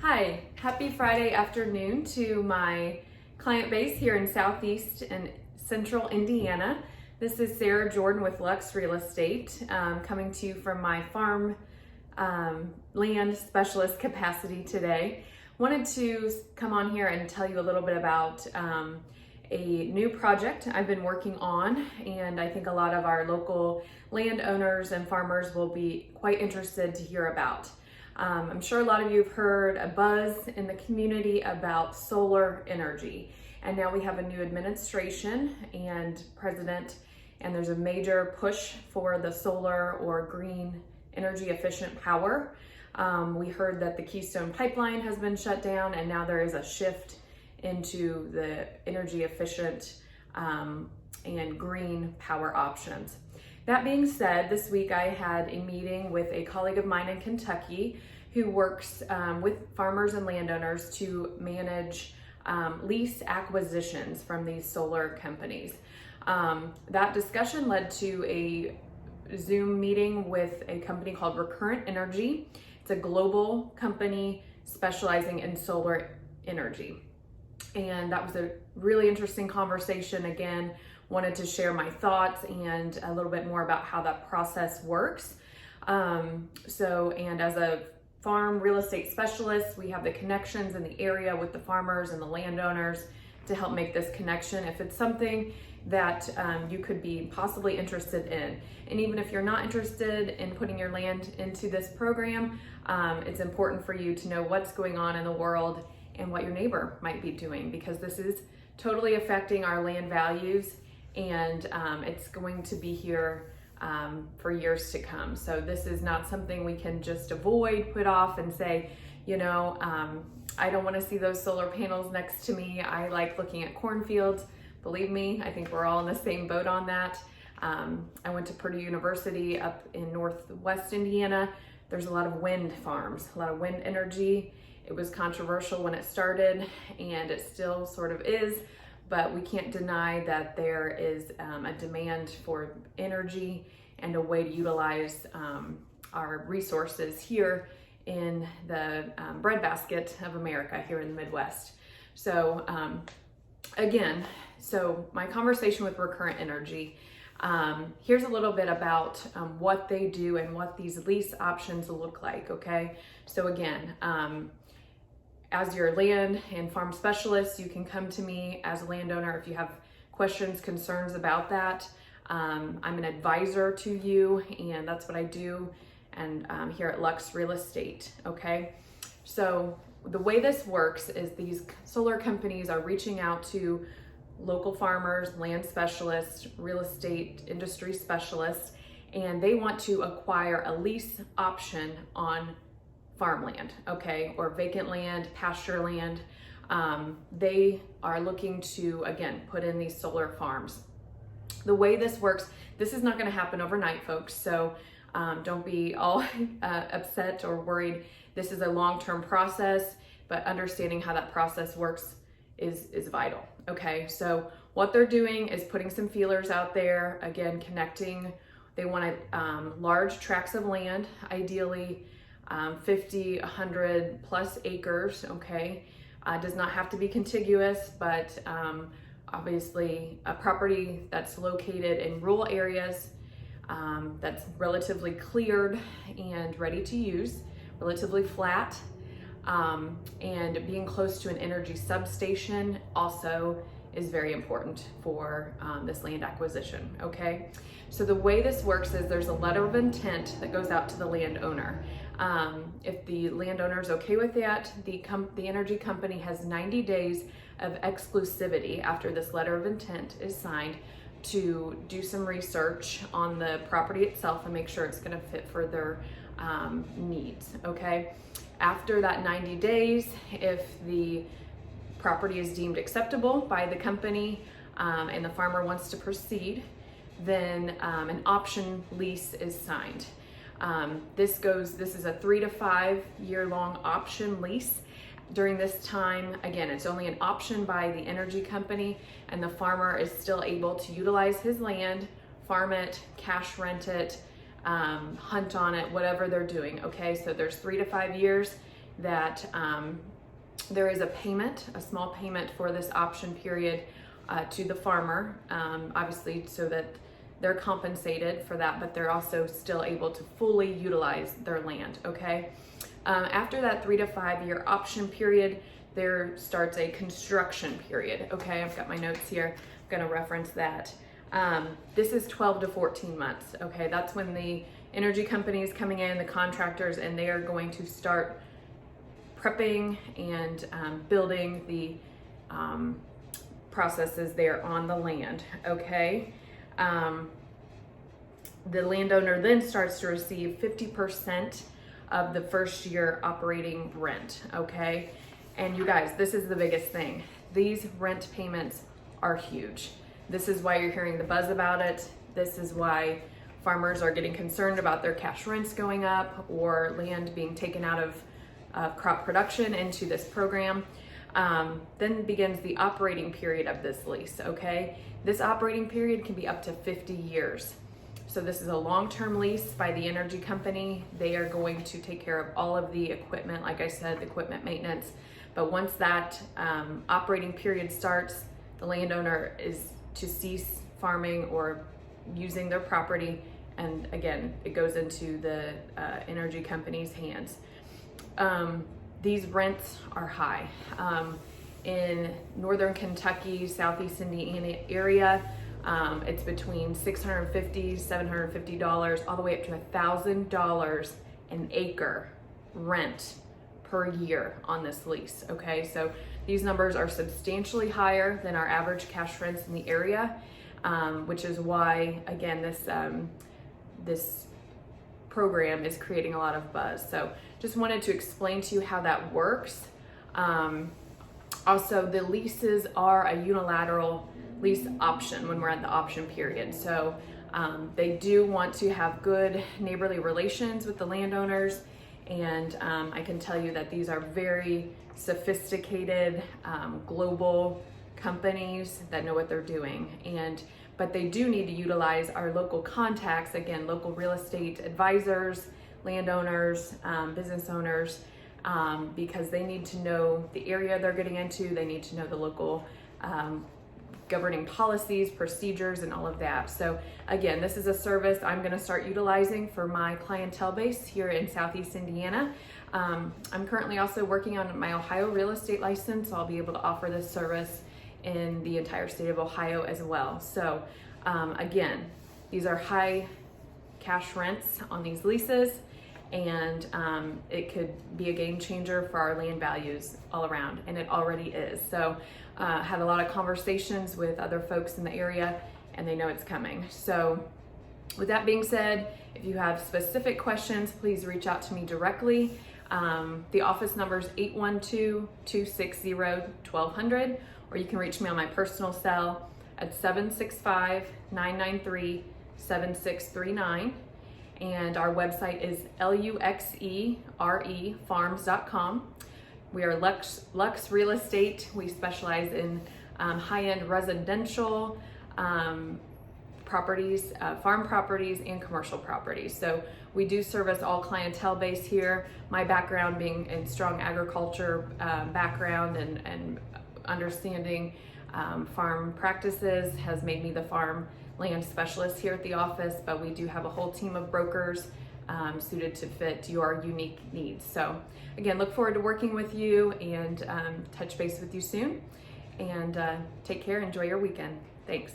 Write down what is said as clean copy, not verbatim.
Hi, happy Friday afternoon to my client base here in Southeast and Central Indiana. This is Sarah Jordan with Lease Real Estate, coming to you from my farm land specialist capacity today. Wanted to come on here and tell you a little bit about a new project I've been working on, and I think a lot of our local landowners and farmers will be quite interested to hear about. I'm sure a lot of you have heard a buzz in the community about solar energy, and now we have a new administration and president, and there's a major push for the solar or green energy efficient power. We heard that the Keystone Pipeline has been shut down, and now there is a shift into the energy efficient and green power options. That being said, this week I had a meeting with a colleague of mine in Kentucky who works with farmers and landowners to manage lease acquisitions from these solar companies. That discussion led to a Zoom meeting with a company called Recurrent Energy. It's a global company specializing in solar energy. And that was a really interesting conversation. Again, wanted to share my thoughts and a little bit more about how that process works. And as a farm real estate specialist, we have the connections in the area with the farmers and the landowners to help make this connection if it's something that you could be possibly interested in. And even if you're not interested in putting your land into this program, it's important for you to know what's going on in the world and what your neighbor might be doing, because this is totally affecting our land values, and it's going to be here for years to come. So this is not something we can just avoid, put off and say, I don't want to see those solar panels next to me. I like looking at cornfields. Believe me, I think we're all in the same boat on that. I went to Purdue University up in Northwest Indiana. There's a lot of wind farms, a lot of wind energy. It was controversial when it started, and it still sort of is, but we can't deny that there is a demand for energy and a way to utilize our resources here in the breadbasket of America here in the Midwest. So so my conversation with Recurrent Energy, here's a little bit about what they do and what these lease options look like, okay? So again, as your land and farm specialist, you can come to me as a landowner if you have questions, concerns about that. I'm an advisor to you, and that's what I do, and here at Lease Real Estate, okay? So the way this works is these solar companies are reaching out to local farmers, land specialists, real estate industry specialists, and they want to acquire a lease option on farmland, okay, or vacant land, pasture land. They are looking to, again, put in these solar farms. The way this works, this is not going to happen overnight, folks, so don't be all upset or worried. This is a long-term process, but understanding how that process works is vital, okay? So what they're doing is putting some feelers out there, again, connecting. They want large tracts of land, ideally 50, 100 plus acres, okay? Does not have to be contiguous, but obviously a property that's located in rural areas, that's relatively cleared and ready to use, relatively flat, and being close to an energy substation also is very important for this land acquisition, okay? So the way this works is there's a letter of intent that goes out to the landowner. If the landowner is okay with that, the energy company has 90 days of exclusivity after this letter of intent is signed to do some research on the property itself and make sure it's going to fit for their needs, okay? After that 90 days, if the property is deemed acceptable by the company and the farmer wants to proceed, then an option lease is signed. This is a 3 to 5 year long option lease. During this time, again, it's only an option by the energy company, and the farmer is still able to utilize his land, farm it, cash rent it, hunt on it, whatever they're doing, okay? So there's 3 to 5 years. that there is a payment, a small payment for this option period to the farmer, obviously so that they're compensated for that, but they're also still able to fully utilize their land, okay? After that 3 to 5 year option period, there starts a construction period, okay? I've got my notes here, I'm gonna reference that. This is 12 to 14 months, okay? That's when the energy companies coming in, the contractors, and they are going to start prepping and building the processes there on the land, okay? The landowner then starts to receive 50% of the first year operating rent, okay? And you guys, this is the biggest thing. These rent payments are huge. This is why you're hearing the buzz about it. This is why farmers are getting concerned about their cash rents going up or land being taken out of crop production into this program. Then begins the operating period of this lease, okay? This operating period can be up to 50 years. So this is a long-term lease by the energy company. They are going to take care of all of the equipment, like I said, the equipment maintenance. But once that operating period starts, the landowner is to cease farming or using their property. And again, it goes into the energy company's hands. These rents are high. In northern Kentucky, southeast Indiana area, it's between $650, $750, all the way up to $1,000 an acre rent per year on this lease, okay? So these numbers are substantially higher than our average cash rents in the area, which is why, again, this program is creating a lot of buzz. So just wanted to explain to you how that works. Also, the leases are a unilateral lease option when we're at the option period. So they do want to have good neighborly relations with the landowners. And I can tell you that these are very sophisticated global companies that know what they're doing. But they do need to utilize our local contacts, again, local real estate advisors, landowners, business owners, because they need to know the area they're getting into. They need to know the local governing policies, procedures, and all of that. So again, this is a service I'm going to start utilizing for my clientele base here in Southeast Indiana. I'm currently also working on my Ohio real estate license, so I'll be able to offer this service in the entire state of Ohio as well. So again, these are high cash rents on these leases, and it could be a game changer for our land values all around, and it already is. So had a lot of conversations with other folks in the area, and they know it's coming. So with that being said, if you have specific questions, please reach out to me directly. The office number is 812-260-1200, or you can reach me on my personal cell at 765-993-7639. And our website is luxerefarms.com. We are Lux Real Estate. We specialize in high-end residential properties, farm properties, and commercial properties. So we do service all clientele base here. My background being in strong agriculture background and understanding farm practices has made me the farm land specialist here at the office, but we do have a whole team of brokers suited to fit your unique needs. So again, look forward to working with you and touch base with you soon. And take care, enjoy your weekend. Thanks.